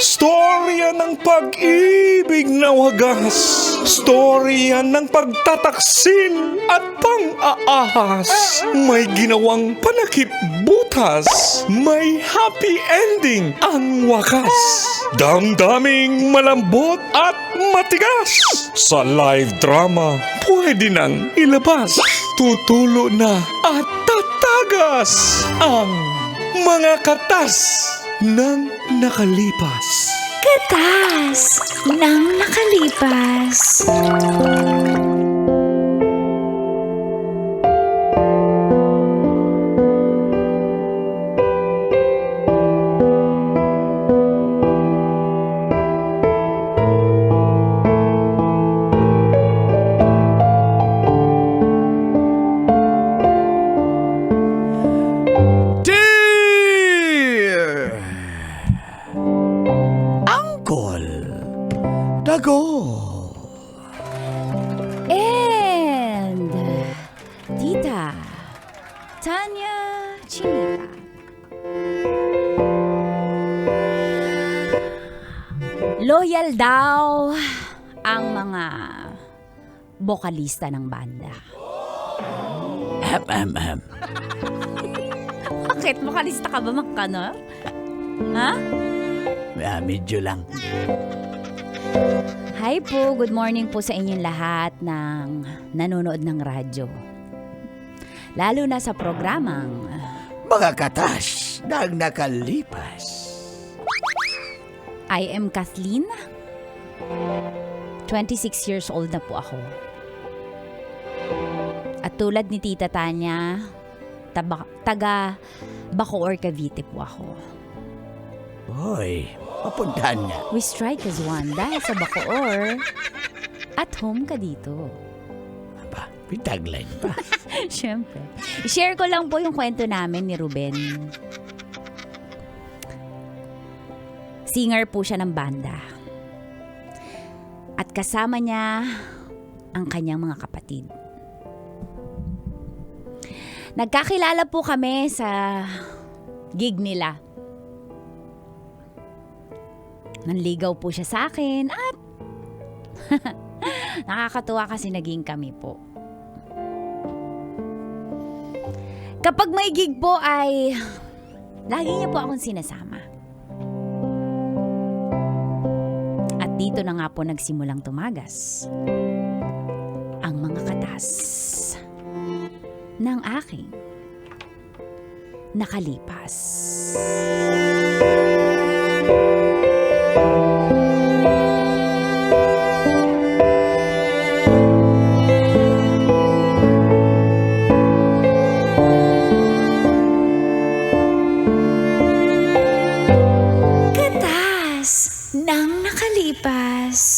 Storya ng pag-ibig na wagas. Storya ng pagtataksil at pang-aahas. May ginawang panakip butas. May happy ending ang wakas. Damdaming malambot at matigas. Sa live drama, pwede nang ilabas. Tutulo na at tatagas ang mga katas ng nakalipas. Katas ng nakalipas. Dago. And Tita Tanya Chinita. Loyal daw ang mga bokalista ng banda. Bakit? Bokalista ka ba, Makano? Ha? Medyo lang. Hi po, good morning po sa inyong lahat ng nanonood ng radyo. Lalo na sa programang Mga katas ng nakalipas. I am Kathleen. 26 years old na po ako. At tulad ni Tita Tanya, taga Bacoor, Cavite po ako. Hoy, papuntahan nga. We strike as one dahil sa Bacoor. At home ka dito. Aba, may tagline pa. Siyempre. I-share ko lang po yung kwento namin ni Ruben. Singer po siya ng banda. At kasama niya ang kanyang mga kapatid. Nagkakilala po kami sa gig nila. Nanligaw po siya sa akin at nakakatuwa kasi naging kami po. Kapag may gig po ay lagi niya po akong sinasama. At dito na nga po nagsimulang tumagas ang mga katas ng aking nakalipas. Ng nakalipas.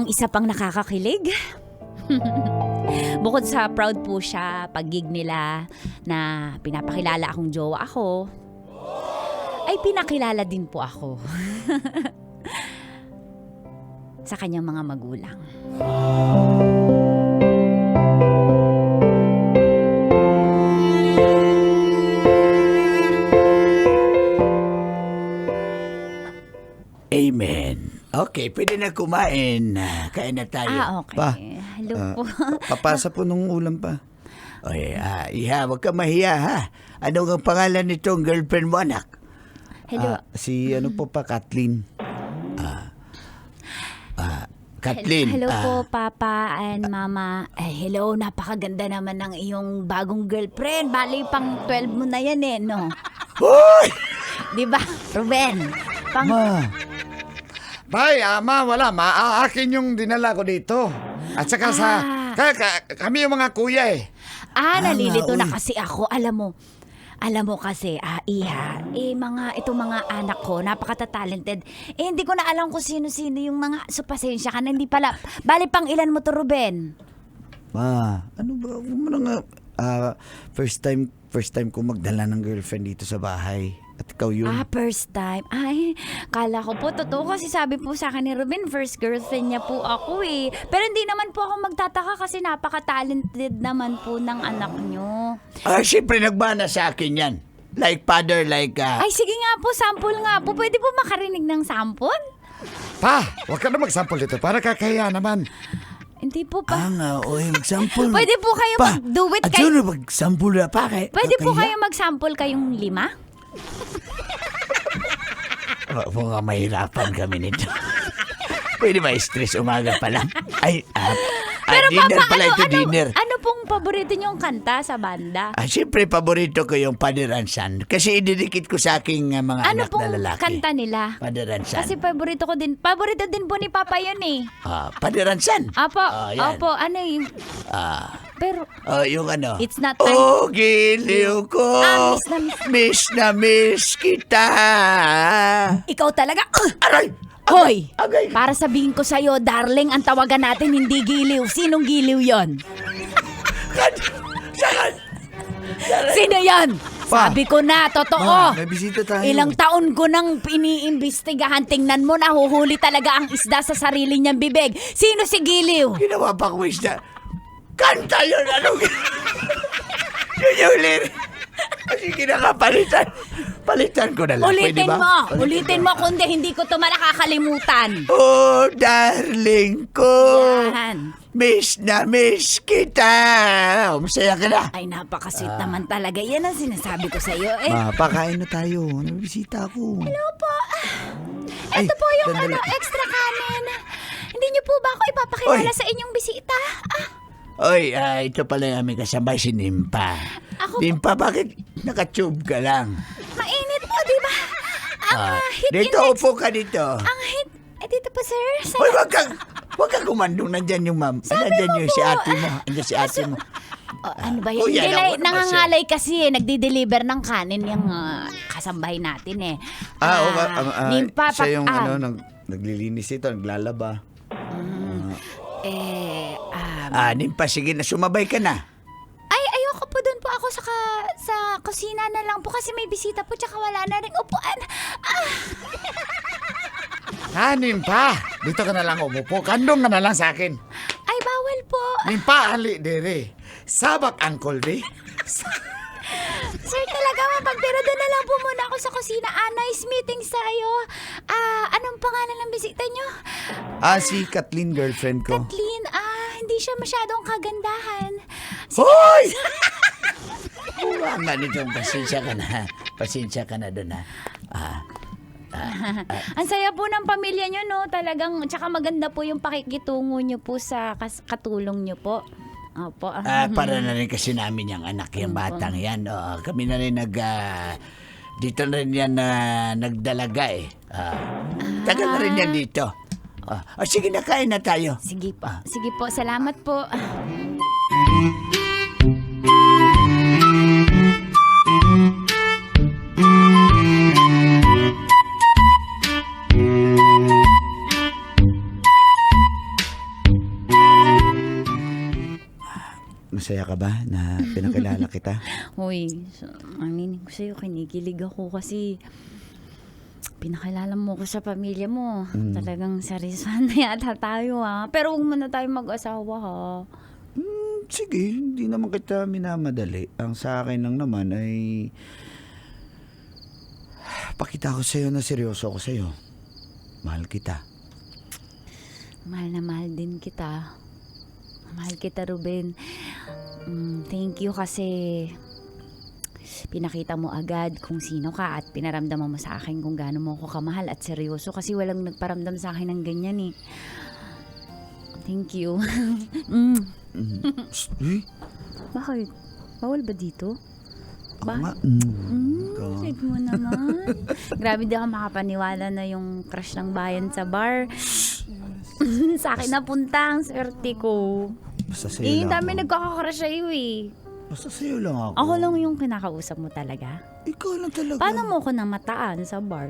ang isa pang nakakakilig, bukod sa proud po siya pag gig nila na pinapakilala akong jowa ako, ay pinakilala din po ako sa kanyang mga magulang. Amen. Okay, pwede na kumain. Kain na tayo. Okay. Pa, Hello po. Papasa po nung ulam pa. Oy, Iha, wag ka mahiya ha. Ano ang pangalan nitong girlfriend mo, anak? Hello. Si ano po pa, Kathleen. Kathleen. Hello po, Papa and Mama. Hello, napakaganda naman ng iyong bagong girlfriend. Bali, pang 12 mo na yan eh, no? Hoy! Di ba, Ruben? Pang... Ma, Bay, ama, wala. Akin yung dinala ko dito. At saka kami yung mga kuya eh. nalilito na uy. kasi ako. Alam mo kasi, Iha, itong mga anak ko, napaka-talented. Hindi ko na alam kung sino-sino yung mga, so pasensya ka na, hindi pala. Bali, pang ilan mo to, Ruben? ma, ano ba? Huwag mo na nga. First time ko magdala ng girlfriend dito sa bahay. At ikaw yun. First time. Ay, kala ko po, totoo kasi sabi po sa akin ni Ruben, first girlfriend niya po ako eh. Pero hindi naman po ako magtataka kasi napaka-talented naman po ng anak niyo. Siyempre nagbana sa akin yan. Like father, like... Ay, sige nga po, sample nga po. Pwede po makarinig ng sample? Pa, huwag ka na mag-sample dito. Para kakahiya naman. Hindi po pa. Mag-sample. Pwede po kayo mag-duet At kayo. yun, mag-sample na pa. Pwede po kayo mag-sample kayong 5? Mga mahirapan kami nito. Pwede ba stress umaga pa lang? Pero dinner Papa, pala ito, dinner. ano pong paborito niyong kanta sa banda? Siyempre, paborito ko yung Father and Son. Kasi ididikit ko sa aking mga Ano anak pong na lalaki. kanta nila? Father and Son. Kasi paborito ko din. Paborito din po ni Papa yun eh. Father and Son. Apo, Yan. opo, ano yung... Pero, Yung ano. It's not time. Oh, giliw ko. Miss na miss kita. ikaw talaga. Aray! Hoy! Agay! Para sabihin ko sa'yo, darling, ang tawagan natin hindi giliw. Sinong giliw yon? Saan? Sino yon? Pa. Sabi ko na, totoo. May bisita tayo. Ilang taon ko nang iniimbestigahan. Tingnan mo, nahuhuli talaga ang isda sa sarili niyang bibig. Sino si Giliw? Ginawa pa ko isda. Kanta yun! Ano? Yun yung lyric. Kasi kinakapalitan. Palitan ko na lang. Ulitin Pwede ba? mo. Ulitin mo, kundi hindi ko to malakakalimutan. Oh, darling ko. Yan. Miss na miss kita. Masaya ka na. Ay, napakasweet naman talaga. Yan ang sinasabi ko sa iyo. Ma, pakain na tayo. May bisita ako. Hello po. Ay, Ito po yung sandali. extra kanin. Hindi niyo po ba ako ipapakilala Oy. sa inyong bisita? Oy, ito pala yung aming kasabay si Nimpa. Ako po. Nimpa, bakit nakatube ka lang? Mainit po, di ba? Ang hit Dito, index. upo ka dito. Ang hit. Dito po, sir. Hoy, wag kang kumandong. Nandyan yung ma'am. Nandyan mo yung po. si ate mo. Nandyan si ate mo. Ano ba yun? Kuya, Hindi, alam ko naman nangangalay kasi eh. Nagdi-deliver ng kanin yung kasambahay natin eh. Nimpa, siya yung naglilinis ito, naglalaba. Nimpa, sige na. Sumabay ka na. Ay, ayoko po doon po ako sa kusina na lang po kasi may bisita po tsaka wala na rin upuan. Nimpa. Dito ka na lang umupo. Kandong ka na lang sa akin. Ay, bawal po. Nimpa, ali, dere. Sabak, uncle, de. Sir, talaga mapagpira doon na lang po muna ako sa kusina. Nice meeting sa'yo. Anong pangalan ng bisita nyo? Si Kathleen, girlfriend ko. Kathleen, hindi siya masyadong kagandahan. Hoy! Nga nito, pasensya ka na. Pasensya ka na doon, ha. Ang saya po ng pamilya nyo, no? Talagang, tsaka maganda po yung pakikitungo nyo po sa katulong nyo po. Opo. Para na rin kasi namin yung anak, yung batang yan. Kami na rin dito na rin yan nagdalaga eh. Tagal na rin yan dito. Sige na, kain na tayo. Sige po. Sige po. Salamat po. ba na pinakilala kita? Hoy, aminin ko sa'yo, kinikilig ako kasi pinakilala mo ko sa pamilya mo. Talagang seriousan na yata tayo ha. Pero huwag muna tayo mag-asawa ha. Sige, hindi naman kita minamadali. Ang sa akin lang naman ay pakita ko sa'yo na seryoso ako sa'yo. Mahal kita. Mahal na mahal din kita. Mahal kita, Ruben. Thank you kasi pinakita mo agad kung sino ka at pinaramdaman mo sa akin kung gaano mo ako kamahal at seryoso kasi walang nagparamdam sa akin ng ganyan eh. Thank you. Bakit? Bawal ba dito? Ako nga. Sweet mo naman. Grabe di ako makapaniwala na yung crush ng bayan sa bar. Sa akin napunta ang swerte ko. Basta sa'yo lang Dami ako. nagkakakrush sa'yo eh. Basta sa'yo lang ako. Ako lang yung kinakausap mo talaga. Ikaw lang talaga. Paano mo ko namataan sa bar?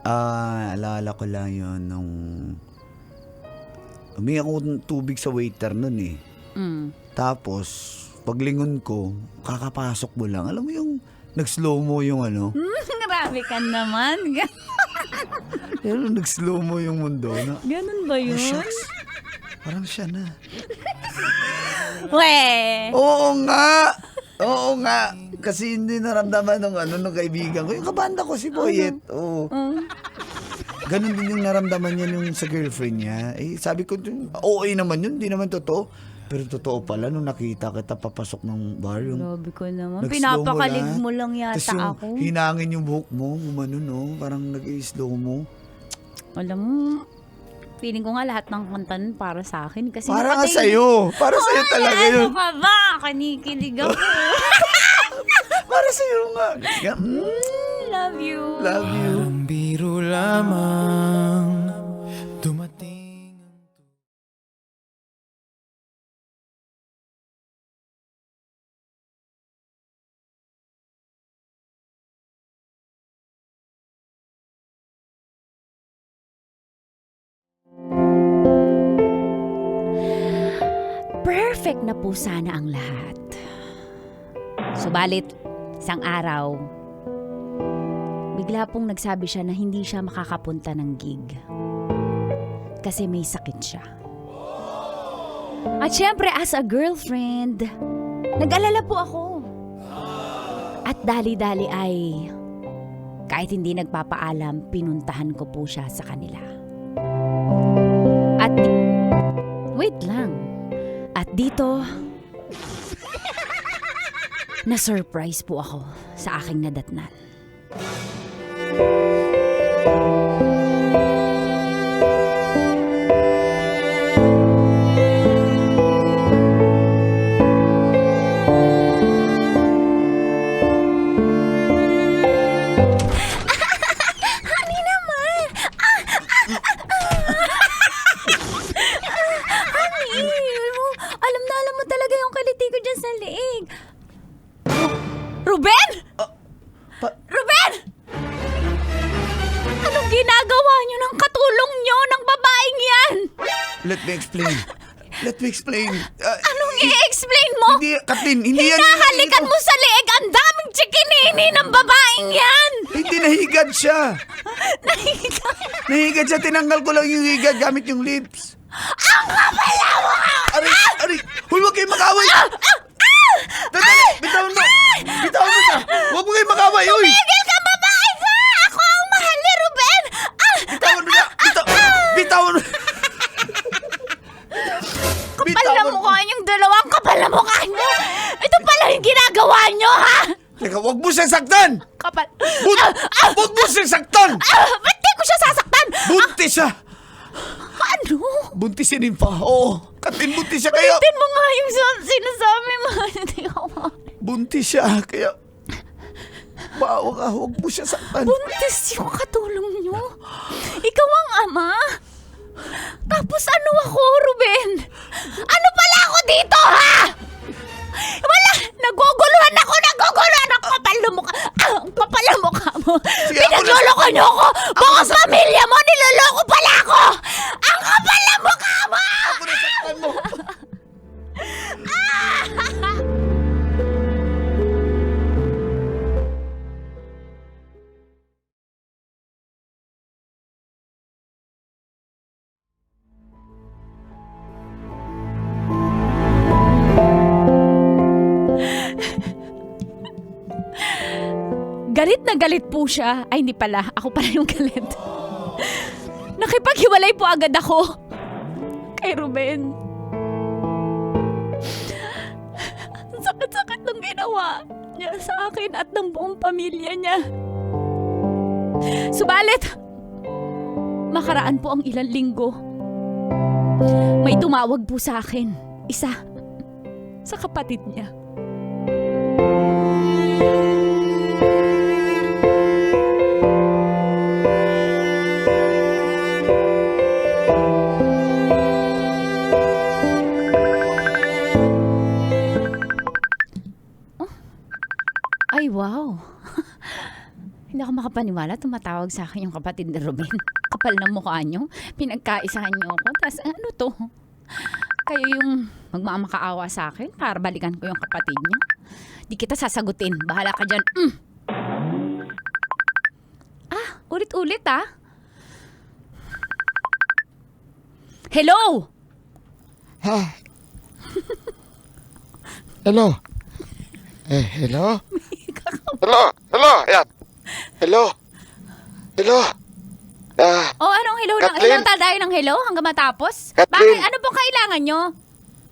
Alala ko lang yun nung humingi ako ng tubig sa waiter nun eh. Tapos, paglingon ko, kakapasok mo lang. Alam mo yung nag-slow mo yung ano? Grabe ka naman. Yan, nag-slow mo yung mundo. Na, Ganun ba yun? shucks. Parang siya na. Weh! Oo nga! Oo nga! Kasi hindi naramdaman nung kaibigan ko. Yung kabanda ko si Boyet. Oo. Ganon din yung naramdaman niya nung sa girlfriend niya. Eh, sabi ko, okay naman yun. Hindi naman totoo. Pero totoo pala, nung nakita kita papasok ng bar, yung Grabe ko naman. nag-slow Pinapakalig lahat. mo lang Tas yata yung ako. hinangin yung buhok mo, umano no, parang nag-i-slow mo. Alam mo, feeling ko nga lahat ng kanta nun para sa akin. Kasi Para nga nakatingin- sa'yo. Para sa'yo talaga yun. Ano ka ba? Kinikilig ako. Para sa'yo nga. Yeah. Love you. Love you. Ang biro lamang dumating. Perfect na po sana ang lahat. Subalit, isang araw, bigla pong nagsabi siya na hindi siya makakapunta ng gig. Kasi may sakit siya. At syempre, as a girlfriend, nag-alala po ako. At dali-dali ay, kahit hindi nagpapaalam, pinuntahan ko po siya sa kanila. At, wait lang. At dito, na-surprise po ako sa aking nadatnan. Alam mo talaga yung kaliti ko dyan sa leeg. Ruben! Ruben! Anong ginagawa niyo ng katulong niyo ng babaeng yan? Let me explain. Let me explain. Anong i-explain mo? Hindi, Katlin, hindi yan. Hinahalikan mo sa leeg ang daming chikinini ng babaeng yan! Hindi nahigad siya. Nahiga. Nahigad siya, tinanggal ko lang yung higad gamit yung lips. Ang kapala mo! Aray! Huy, huwag kayong mag-away! Dali! Bitawan mo! Bitawan mo siya! Huwag mo kayong mag-away! Uy! Tigil ka, babae ka! Ako ang mahal ni Ruben! Bitawan mo siya! Bitawan mo! Kapal na mukha niyong dalawang kapal na mukha niyo! Ito pala yung ginagawa niyo, ha? Teka, huwag mo siyang saktan! Kapal... Huwag mo siyang saktan! Ba't di ko siya sasaktan? Buntis siya! Ano? Buntis si Nympha. Oo. Katlin, buntis siya kaya... Ulitin mo nga yung sinasabi mo. Hindi ako Buntis siya, kaya... Bawa ka, huwag mo siya saktan. buntis yung katulong niyo. Ikaw ang ama. Tapos ano ako, Ruben? Ano pala ako dito, ha? Wala! Naguguluhan ako! Ang kapal na mukha! Ang kapal na mukha mo! Sige, ako na- Pinagloloko niyo ako! Bukas pamilya mo, niloloko pala ako! Ang kapal na mukha mo! Ako na saktan mo. Galit na galit po siya. Ay, hindi pala. Ako pala yung galit. Nakipaghiwalay po agad ako kay Ruben. Ang sakit-sakit ng ginawa niya sa akin at ng buong pamilya niya. Subalit, makaraan po ang ilang linggo. May tumawag po sa akin. Isa sa kapatid niya. Ay, wow. Hindi ako makapaniwala. Tumatawag sa akin yung kapatid ni Ruben. Kapal ng mukha niyo. Pinagkaisahan niyo ako. Tapos ano to? Kayo yung magmamakaawa sa akin para balikan ko yung kapatid niyo. Di kita sasagutin. Bahala ka dyan. Ulit-ulit ah. Hello? Hello? Hello? Hello? Ayan. Hello? Anong hello? Kathleen? Ilang tayo ng hello hanggang matapos? Kathleen? Bakit? Ano pong kailangan nyo?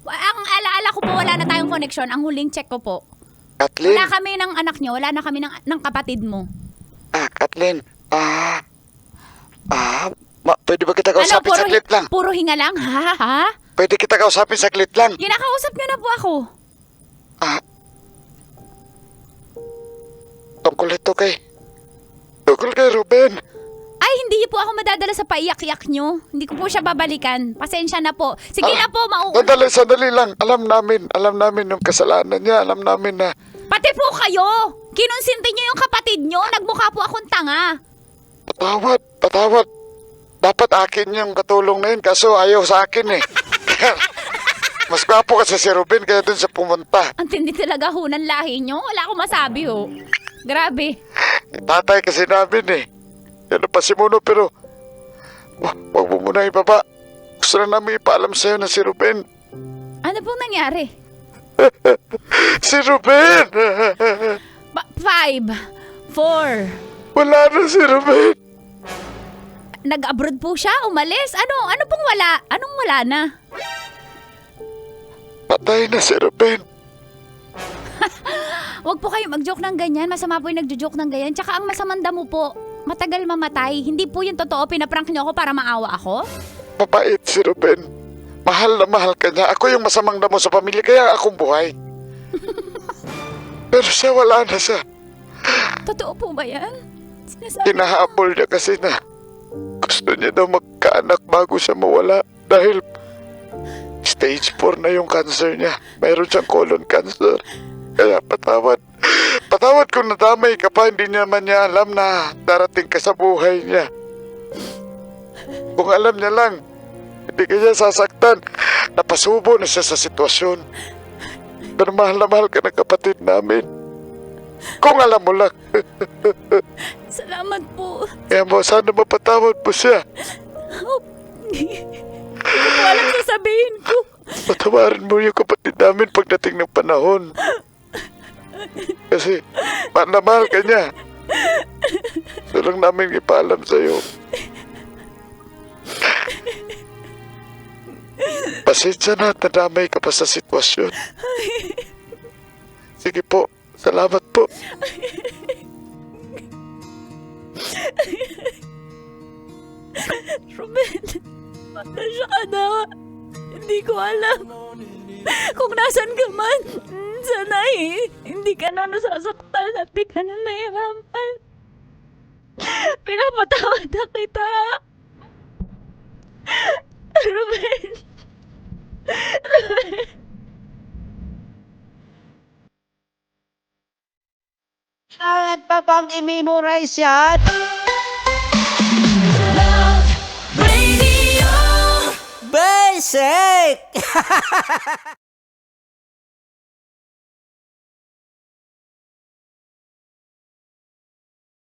Ang alaala ko po, wala na tayong connection. Ang huling check ko po. Kathleen? Wala kami ng anak nyo, wala na kami ng kapatid mo. Kathleen? Pwede ba kita kausapin saglit lang? Puro hinga lang? Ha? Pwede kita kausapin saglit lang? Kinakausap nyo na po ako. Tungkol kay Ruben. Ay, hindi po ako madadala sa paiyak-iyak nyo. Hindi ko po siya babalikan. Pasensya na po. Sige na po, Sandali lang. Alam namin yung kasalanan niya. Alam namin na... Pati po kayo! Kinonsinti nyo yung kapatid nyo. Nagmukha po akong tanga. Patawad. Dapat akin yung katulong na yun, kaso ayaw sa akin eh. Mas gwapo kasi si Ruben, kaya dun siya pumunta. Ang tindi talaga ho ng lahi nyo. Wala akong masabi ho. Grabe. Tatay kasi namin eh. Yan ang pasimuno, pero... Wag mo muna ibaba. Gusto na namin ipaalam sa'yo na si Ruben. Ano pong nangyari? Si Ruben! 5, 4. Wala na si Ruben. Nag-abroad po siya? Umalis? Ano pong wala? Anong wala na? Patay na si Ruben. Huwag po kayo mag-joke ng ganyan. Masama po yung nagjo-joke ng ganyan. Tsaka ang masamang damo po, matagal mamatay. Hindi po yung totoo. Pinaprank niyo ako para maawa ako? Mabait si Ruben. Mahal na mahal ka niya. Ako yung masamang damo sa pamilya, kaya akong buhay. Pero siya, wala na siya. Totoo po ba yan? Sinasabi Hinahabol niya kasi na gusto niya daw magkaanak bago siya mawala. Dahil stage 4 na yung cancer niya. Mayroon siyang colon cancer. Kaya patawad. Patawad kung nadamay ka pa. Hindi naman niya alam na darating ka sa buhay niya. Kung alam niya lang, hindi ka niya sasaktan. Napasubo na siya sa sitwasyon. Pero mahal na mahal ka ng kapatid namin. Kung alam mo lang. Salamat po. Kaya mo, sana mapatawad mo siya. Hindi ko po alam sasabihin ko. Patawarin mo yung kapatid namin pagdating ng panahon. Kasi, mahal ka niya. Gusto lang namin ipaalam sa'yo. Pasensya na, nadamay ka pa sa sitwasyon. Sige po, salamat po. Ruben, pasensya ka na. Hindi ko alam. Kung nasan ka man, sana hindi ka na nasasaktan at di ka na nahihirapan. Pinapatawad na kita. Ruben. Saan pa bang i-memorize yan? Basic!